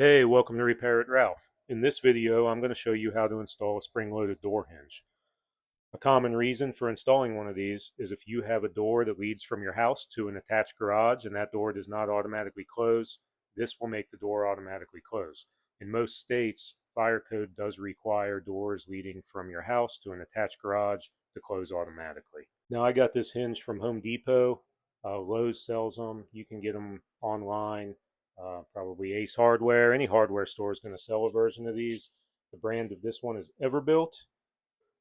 Hey, welcome to Repair It Ralph. In this video, I'm going to show you how to install a spring-loaded door hinge. A common reason for installing one of these is if you have a door that leads from your house to an attached garage and that door does not automatically close, this will make the door automatically close. In most states, fire code does require doors leading from your house to an attached garage to close automatically. Now, I got this hinge from Home Depot. Lowe's sells them. You can get them online. Probably Ace Hardware. Any hardware store is going to sell a version of these. The brand of this one is Everbuilt.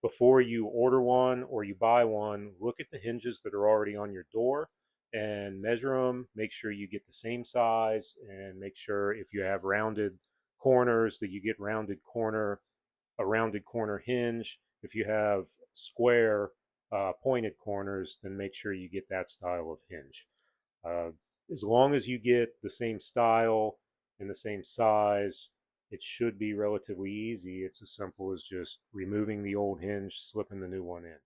Before you order one or you buy one, look at the hinges that are already on your door and measure them. Make sure you get the same size and make sure if you have rounded corners that you get a rounded corner hinge. If you have square pointed corners, then make sure you get that style of hinge. Uh, as long as you get the same style and the same size, it should be relatively easy. It's as simple as just removing the old hinge, slipping the new one in.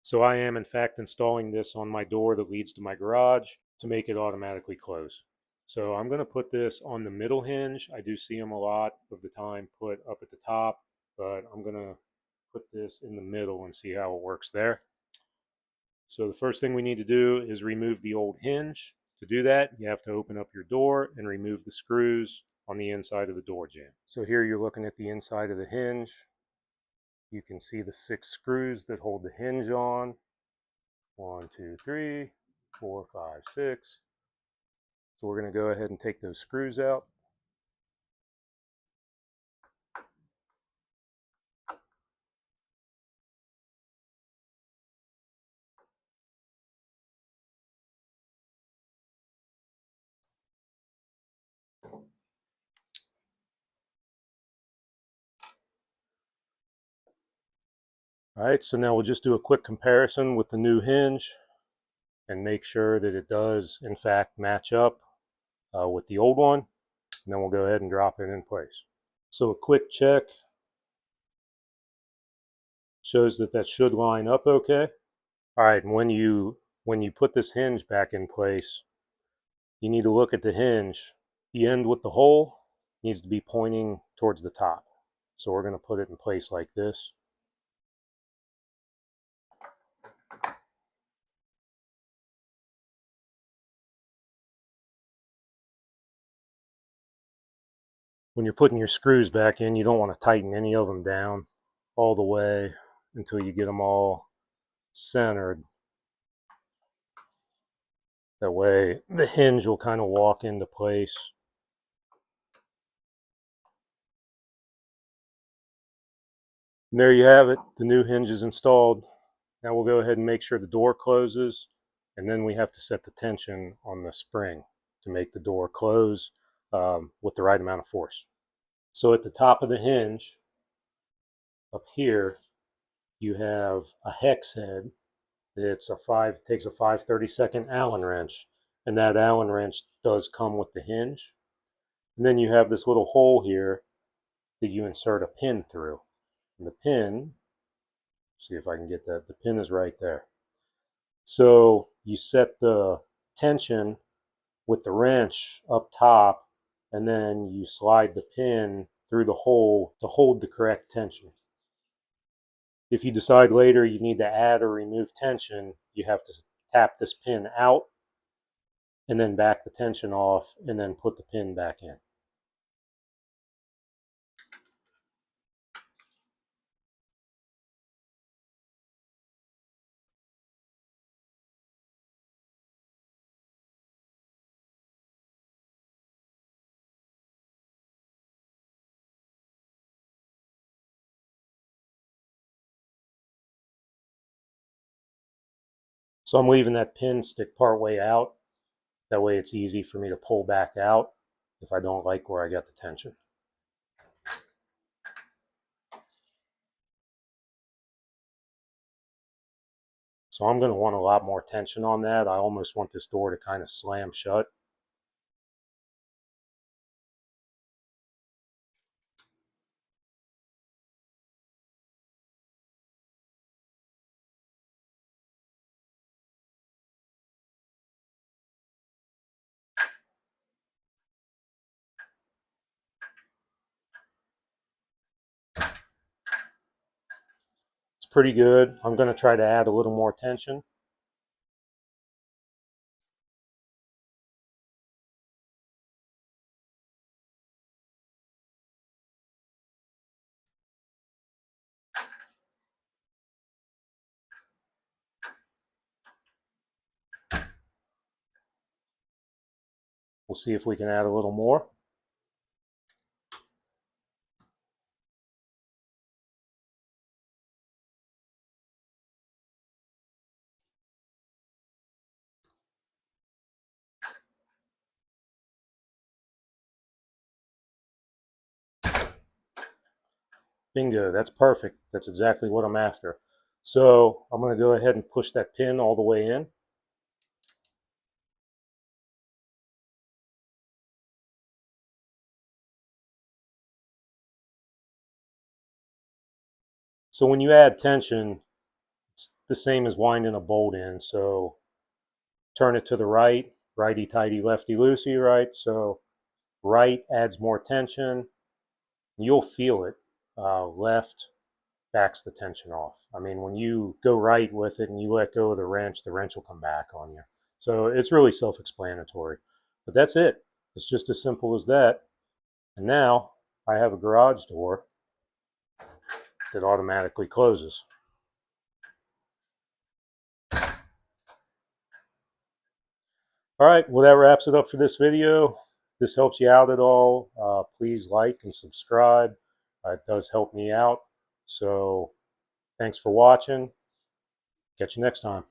So I am in fact installing this on my door that leads to my garage to make it automatically close. So I'm going to put this on the middle hinge. I do see them a lot of the time put up at the top, but I'm going to put this in the middle and see how it works there. So the first thing we need to do is remove the old hinge. To do that, you have to open up your door and remove the screws on the inside of the door jamb. So here you're looking at the inside of the hinge. You can see the 6 screws that hold the hinge on. 1, 2, 3, 4, 5, 6. So we're going to go ahead and take those screws out. All right, so now we'll just do a quick comparison with the new hinge and make sure that it does in fact match up with the old one. And then we'll go ahead and drop it in place. So a quick check shows that that should line up okay. All right, and when you put this hinge back in place, you need to look at the hinge. The end with the hole needs to be pointing towards the top. So we're going to put it in place like this. When you're putting your screws back in, you don't want to tighten any of them down all the way until you get them all centered. That way the hinge will kind of walk into place. And there you have it. The new hinge is installed. Now we'll go ahead and make sure the door closes, and then we have to set the tension on the spring to make the door close with the right amount of force. So at the top of the hinge, up here, you have a hex head. Takes a 5/32 Allen wrench, and that Allen wrench does come with the hinge. And then you have this little hole here that you insert a pin through. And the pin, see if I can get that, the pin is right there. So you set the tension with the wrench up top, and then you slide the pin through the hole to hold the correct tension. If you decide later you need to add or remove tension, you have to tap this pin out and then back the tension off and then put the pin back in. So I'm leaving that pin stick part way out. That way it's easy for me to pull back out if I don't like where I got the tension. So I'm going to want a lot more tension on that. I almost want this door to kind of slam shut. pretty good. I'm going to try to add a little more tension. We'll see if we can add a little more. Bingo, that's perfect. That's exactly what I'm after. So I'm going to go ahead and push that pin all the way in. So when you add tension, it's the same as winding a bolt in. So turn it to the right, righty tighty, lefty loosey, right? So right adds more tension. You'll feel it. Left backs the tension off. I mean, when you go right with it and you let go of the wrench will come back on you. So it's really self-explanatory. But that's it. It's just as simple as that. And now I have a garage door that automatically closes. All right, well, that wraps it up for this video. If this helps you out at all, please like and subscribe. It does help me out. So thanks for watching. Catch you next time.